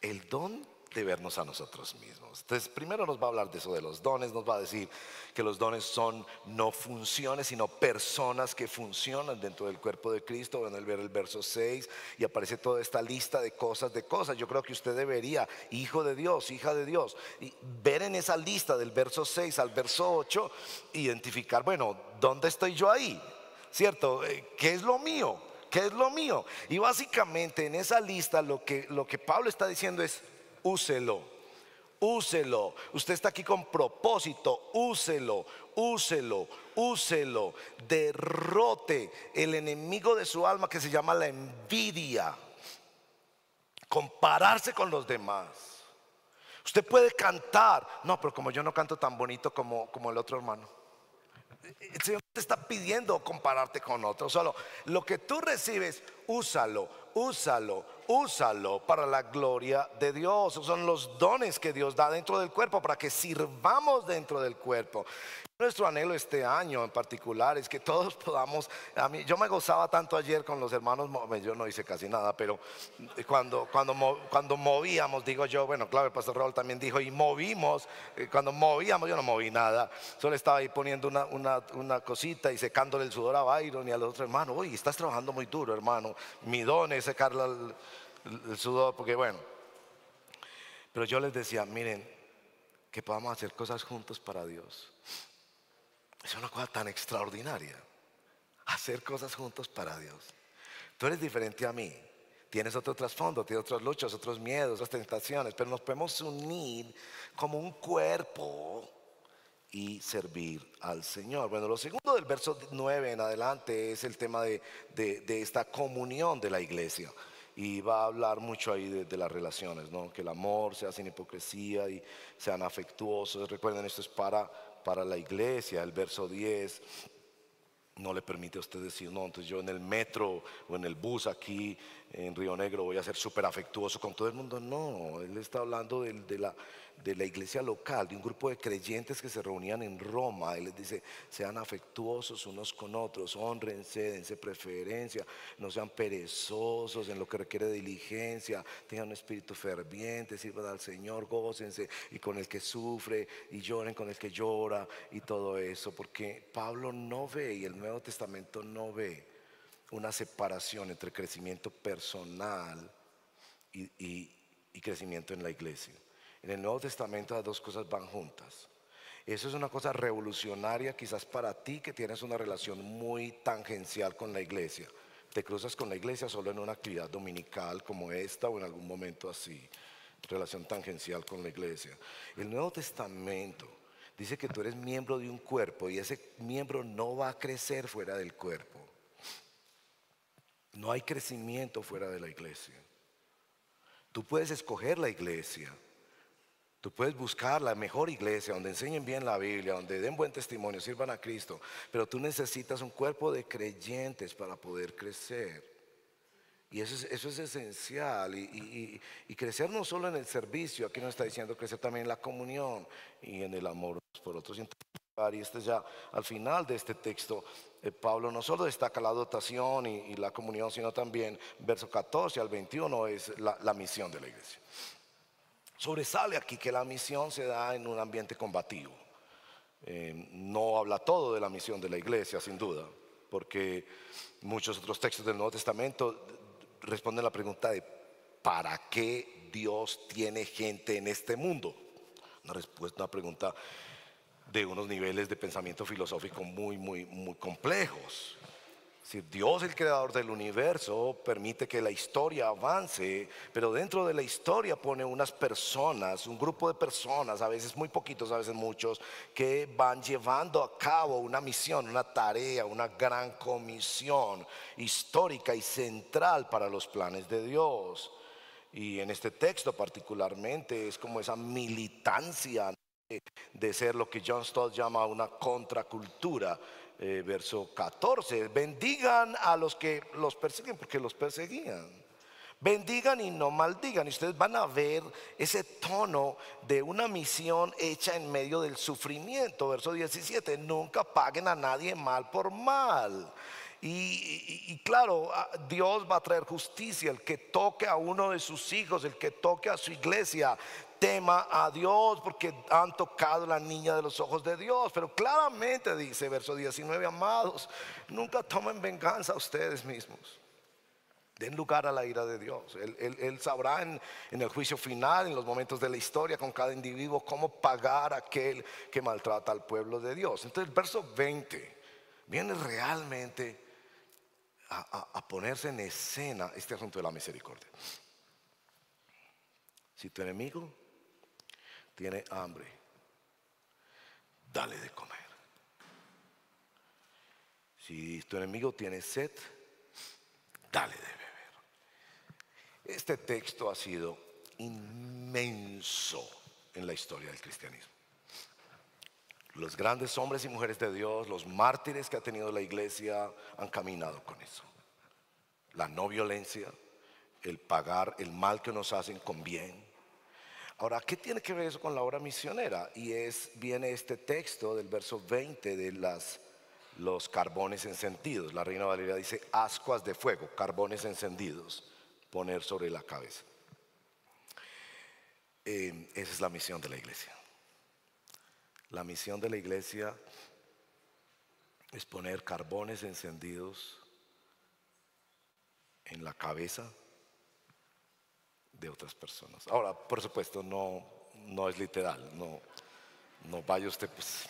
El don de vernos a nosotros mismos. Entonces, primero nos va a hablar de eso, de los dones. Nos va a decir que los dones son no funciones, sino personas que funcionan dentro del cuerpo de Cristo. Van a ver el verso 6 y aparece toda esta lista de cosas, Yo creo que usted debería, hijo de Dios, hija de Dios, y ver en esa lista del verso 6 al verso 8, identificar, bueno, ¿dónde estoy yo ahí? ¿Cierto? ¿Qué es lo mío? ¿Qué es lo mío? Y básicamente en esa lista lo que Pablo está diciendo es: úselo, úselo. Usted está aquí con propósito, úselo, úselo, úselo. Derrote el enemigo de su alma que se llama la envidia, compararse con los demás. Usted puede cantar, no, pero como yo no canto tan bonito como el otro hermano. El Señor te está pidiendo compararte con otros. Solo lo que tú recibes, úsalo, úsalo, úsalo para la gloria de Dios. Esos son los dones que Dios da dentro del cuerpo para que sirvamos dentro del cuerpo. Nuestro anhelo este año en particular es que todos podamos. Yo me gozaba tanto ayer con los hermanos. Yo no hice casi nada, pero cuando movíamos, digo yo, bueno, claro, el pastor Raúl también dijo, y movimos. Cuando movíamos, yo no moví nada, solo estaba ahí poniendo una cosita y secándole el sudor a Byron y al otro hermano. Uy, estás trabajando muy duro, hermano. Mi don es secarle el sudor, porque bueno. Pero yo les decía, miren, que podamos hacer cosas juntos para Dios. Es una cosa tan extraordinaria, hacer cosas juntos para Dios. Tú eres diferente a mí, tienes otro trasfondo, tienes otras luchas, otros miedos, otras tentaciones, pero nos podemos unir como un cuerpo y servir al Señor. Bueno, lo segundo del verso 9 en adelante es el tema de esta comunión de la iglesia. Y va a hablar mucho ahí de las relaciones, ¿no? Que el amor sea sin hipocresía y sean afectuosos. Recuerden, esto es para la iglesia. El verso 10 no le permite a usted decir, no, entonces yo en el metro o en el bus aquí en Río Negro voy a ser súper afectuoso con todo el mundo. No, él está hablando de la iglesia local, de un grupo de creyentes que se reunían en Roma. Él les dice, sean afectuosos unos con otros, honrense, dense preferencia, no sean perezosos en lo que requiere diligencia, tengan un espíritu ferviente, sirvan al Señor, gócense y con el que sufre, y lloren con el que llora, y todo eso. Porque Pablo no ve, y el Nuevo Testamento no ve una separación entre crecimiento personal y crecimiento en la iglesia. En el Nuevo Testamento las dos cosas van juntas. Eso es una cosa revolucionaria quizás para ti que tienes una relación muy tangencial con la iglesia. Te cruzas con la iglesia solo en una actividad dominical como esta o en algún momento así. Relación tangencial con la iglesia. El Nuevo Testamento dice que tú eres miembro de un cuerpo y ese miembro no va a crecer fuera del cuerpo. No hay crecimiento fuera de la iglesia. Tú puedes escoger la iglesia. Tú puedes buscar la mejor iglesia donde enseñen bien la Biblia, donde den buen testimonio, sirvan a Cristo. Pero tú necesitas un cuerpo de creyentes para poder crecer. Y eso es esencial. Y crecer no solo en el servicio, aquí nos está diciendo crecer también en la comunión y en el amor por otros. Y este ya al final de este texto, Pablo no solo destaca la dotación y la comunión, sino también verso 14 al 21 es la misión de la iglesia. Sobresale aquí que la misión se da en un ambiente combativo. No habla todo de la misión de la iglesia, sin duda, porque muchos otros textos del Nuevo Testamento responden la pregunta de ¿para qué Dios tiene gente en este mundo? Una pregunta de unos niveles de pensamiento filosófico muy complejos. Si Dios, el creador del universo, permite que la historia avance, pero dentro de la historia pone unas personas, un grupo de personas, a veces muy poquitos, a veces muchos, que van llevando a cabo una misión, una tarea, una gran comisión histórica y central para los planes de Dios. Y en este texto particularmente es como esa militancia de ser lo que John Stott llama una contracultura. verso 14. Bendigan a los que los persiguen, porque los perseguían. Bendigan y no maldigan. Y ustedes van a ver ese tono de una misión hecha en medio del sufrimiento. Verso 17. Nunca paguen a nadie mal por mal. Y claro, Dios va a traer justicia. El que toque a uno de sus hijos, el que toque a su iglesia, tema a Dios, porque han tocado la niña de los ojos de Dios. Pero claramente dice verso 19: amados, nunca tomen venganza a ustedes mismos. Den lugar a la ira de Dios. Él sabrá en el juicio final, en los momentos de la historia con cada individuo, cómo pagar a aquel que maltrata al pueblo de Dios. Entonces el verso 20 viene realmente a ponerse en escena este asunto de la misericordia. Si tu enemigo tiene hambre, dale de comer. Si tu enemigo tiene sed, dale de beber. Este texto ha sido inmenso en la historia del cristianismo. Los grandes hombres y mujeres de Dios, los mártires que ha tenido la iglesia, han caminado con eso. La no violencia, el pagar el mal que nos hacen con bien. Ahora, ¿qué tiene que ver eso con la obra misionera? Y viene este texto del verso 20 de los carbones encendidos. La Reina Valera dice: ascuas de fuego, carbones encendidos, poner sobre la cabeza. Esa es la misión de la iglesia. La misión de la iglesia es poner carbones encendidos en la cabeza de otras personas. Ahora, por supuesto, no es literal. No vaya usted pues,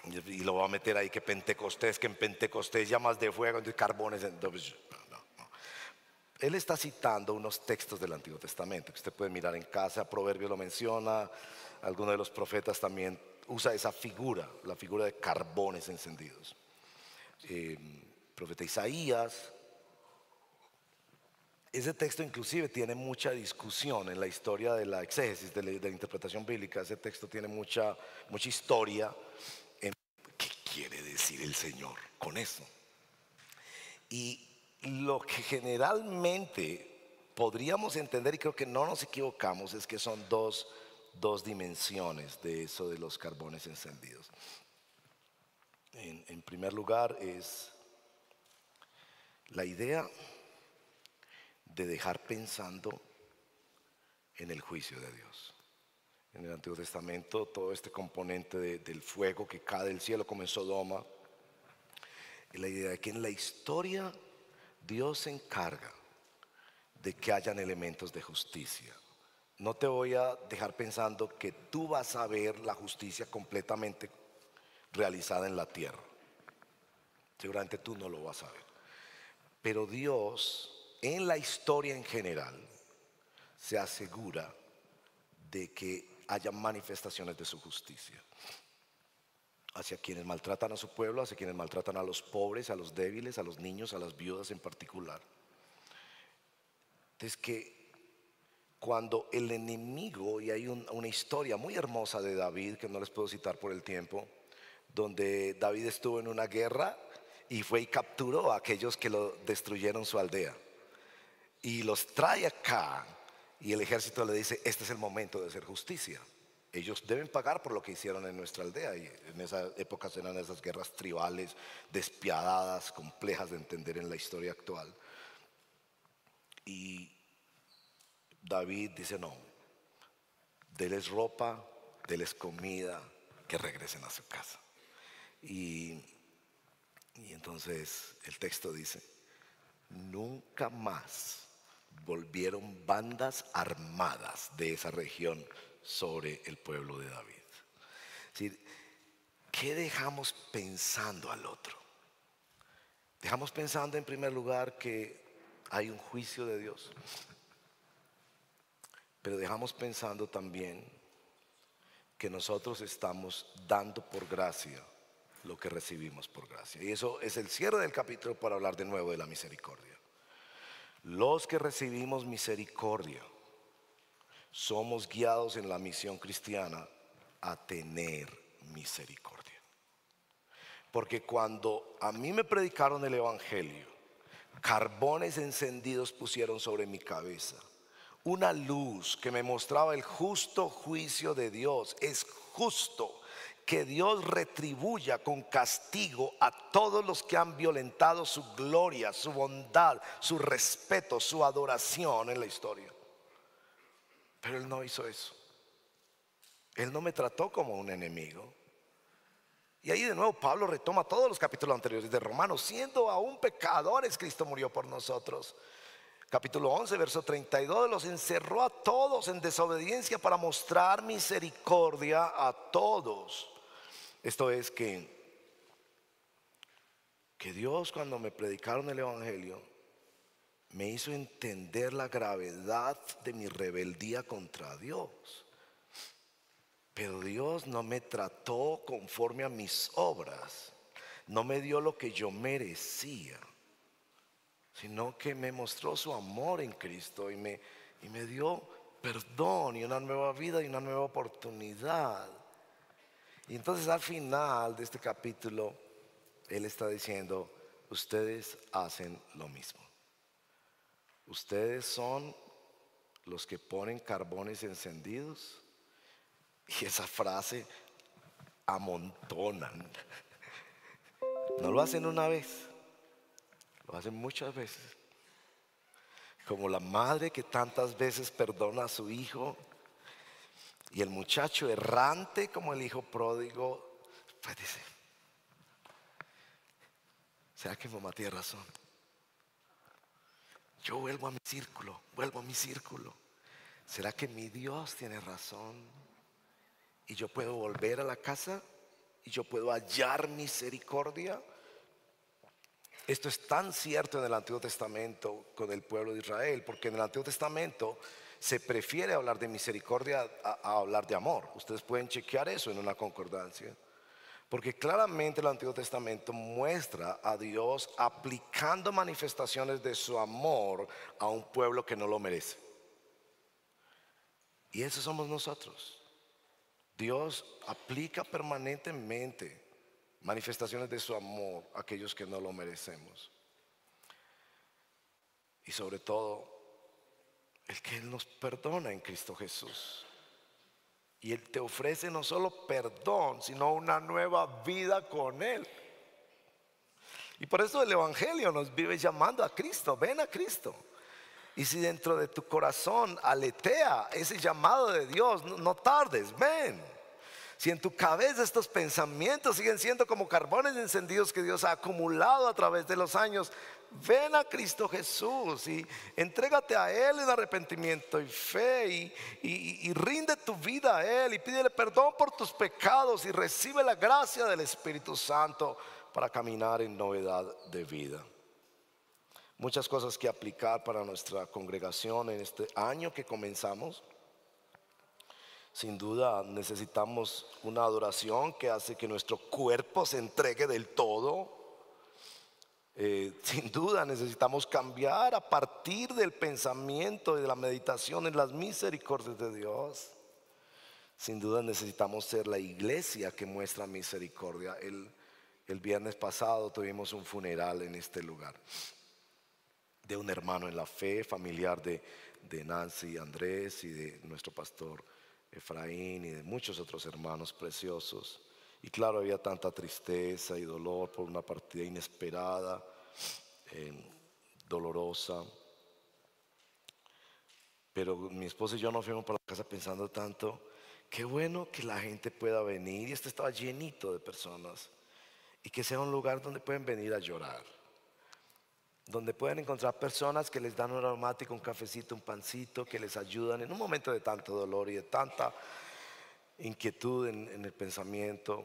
y lo va a meter ahí que Pentecostés, que en Pentecostés llamas de fuego, de carbones. Entonces, no. Él está citando unos textos del Antiguo Testamento que usted puede mirar en casa. Proverbios lo menciona, alguno de los profetas también usa esa figura, la figura de carbones encendidos. Profeta Isaías. Ese texto inclusive tiene mucha discusión en la historia de la exégesis, de la interpretación bíblica. Ese texto tiene mucha historia en qué quiere decir el Señor con eso. Y lo que generalmente podríamos entender, y creo que no nos equivocamos, es que son dos dimensiones de eso de los carbones encendidos. En primer lugar es la idea de dejar pensando en el juicio de Dios. En el Antiguo Testamento todo este componente del fuego que cae del cielo como en Sodoma, es la idea de que en la historia Dios se encarga de que hayan elementos de justicia. No te voy a dejar pensando que tú vas a ver la justicia completamente realizada en la tierra. Seguramente tú no lo vas a ver. Pero Dios, en la historia en general, se asegura de que haya manifestaciones de su justicia hacia quienes maltratan a su pueblo, hacia quienes maltratan a los pobres, a los débiles, a los niños, a las viudas en particular. Entonces que cuando el enemigo, y hay una historia muy hermosa de David que no les puedo citar por el tiempo, donde David estuvo en una guerra y fue y capturó a aquellos que lo destruyeron su aldea y los trae acá, y el ejército le dice: este es el momento de hacer justicia. Ellos deben pagar por lo que hicieron en nuestra aldea. Y en esa época eran esas guerras tribales despiadadas, complejas de entender en la historia actual. Y David dice: no, deles ropa, deles comida, que regresen a su casa. Y entonces el texto dice: nunca más volvieron bandas armadas de esa región sobre el pueblo de David. Es decir, ¿qué dejamos pensando al otro? Dejamos pensando en primer lugar que hay un juicio de Dios, pero dejamos pensando también que nosotros estamos dando por gracia lo que recibimos por gracia. Y eso es el cierre del capítulo para hablar de nuevo de la misericordia. Los que recibimos misericordia somos guiados en la misión cristiana a tener misericordia. Porque cuando a mí me predicaron el Evangelio, carbones encendidos pusieron sobre mi cabeza. Una luz que me mostraba el justo juicio de Dios. Es justo que Dios retribuya con castigo a todos los que han violentado su gloria, su bondad, su respeto, su adoración en la historia. Pero Él no hizo eso. Él no me trató como un enemigo. Y ahí de nuevo Pablo retoma todos los capítulos anteriores de Romanos. Siendo aún pecadores, Cristo murió por nosotros. Capítulo 11, verso 32. Los encerró a todos en desobediencia para mostrar misericordia a todos. Esto es que Dios, cuando me predicaron el Evangelio, me hizo entender la gravedad de mi rebeldía contra Dios. Pero Dios no me trató conforme a mis obras, no me dio lo que yo merecía, sino que me mostró su amor en Cristo y me dio perdón y una nueva vida y una nueva oportunidad. Y entonces al final de este capítulo, Él está diciendo: ustedes hacen lo mismo. Ustedes son los que ponen carbones encendidos. Y esa frase amontonan. No lo hacen una vez, lo hacen muchas veces. Como la madre que tantas veces perdona a su hijo, y el muchacho errante como el hijo pródigo, pues dice: ¿será que mamá tiene razón? Yo vuelvo a mi círculo, vuelvo a mi círculo. ¿Será que mi Dios tiene razón? Y yo puedo volver a la casa y yo puedo hallar misericordia. Esto es tan cierto en el Antiguo Testamento con el pueblo de Israel, porque en el Antiguo Testamento se prefiere hablar de misericordia a hablar de amor. Ustedes pueden chequear eso en una concordancia, porque claramente el Antiguo Testamento muestra a Dios aplicando manifestaciones de su amor a un pueblo que no lo merece. Y eso somos nosotros. Dios aplica permanentemente manifestaciones de su amor a aquellos que no lo merecemos. Y sobre todo, el que Él nos perdona en Cristo Jesús. Y Él te ofrece no solo perdón, sino una nueva vida con Él. Y por eso el Evangelio nos vive llamando a Cristo. Ven a Cristo. Y si dentro de tu corazón aletea ese llamado de Dios, no tardes, ven. Si en tu cabeza estos pensamientos siguen siendo como carbones encendidos que Dios ha acumulado a través de los años, ven a Cristo Jesús y entrégate a Él en arrepentimiento y fe y rinde tu vida a Él y pídele perdón por tus pecados y recibe la gracia del Espíritu Santo para caminar en novedad de vida. Muchas cosas que aplicar para nuestra congregación en este año que comenzamos. Sin duda necesitamos una adoración que hace que nuestro cuerpo se entregue del todo. Sin duda necesitamos cambiar a partir del pensamiento y de la meditación en las misericordias de Dios. Sin duda necesitamos ser la iglesia que muestra misericordia. El viernes pasado tuvimos un funeral en este lugar de un hermano en la fe, familiar de Nancy Andrés y de nuestro pastor Efraín y de muchos otros hermanos preciosos. Y claro, había tanta tristeza y dolor por una partida inesperada, dolorosa. Pero mi esposa y yo nos fuimos para la casa pensando tanto, qué bueno que la gente pueda venir, y este estaba llenito de personas, y que sea un lugar donde pueden venir a llorar, donde pueden encontrar personas que les dan un aromático, un cafecito, un pancito, que les ayudan en un momento de tanto dolor y de tanta inquietud en el pensamiento.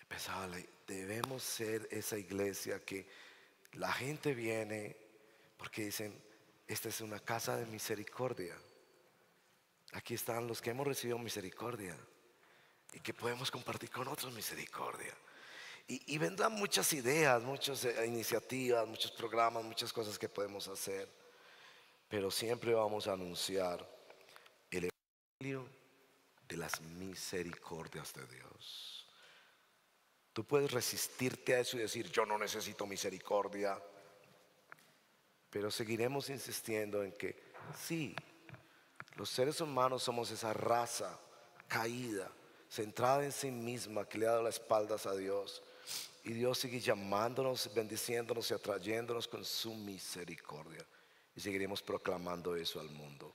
Pensaba, debemos ser esa iglesia que la gente viene porque dicen: esta es una casa de misericordia. Aquí están los que hemos recibido misericordia y que podemos compartir con otros misericordia. Y vendrán muchas ideas, muchas iniciativas, muchos programas, muchas cosas que podemos hacer. Pero siempre vamos a anunciar el evangelio de las misericordias de Dios. Tú puedes resistirte a eso y decir, yo no necesito misericordia, pero seguiremos insistiendo en que sí, los seres humanos somos esa raza caída, centrada en sí misma, que le ha dado las espaldas a Dios. Y Dios sigue llamándonos, bendiciéndonos y atrayéndonos con su misericordia. Y seguiremos proclamando eso al mundo.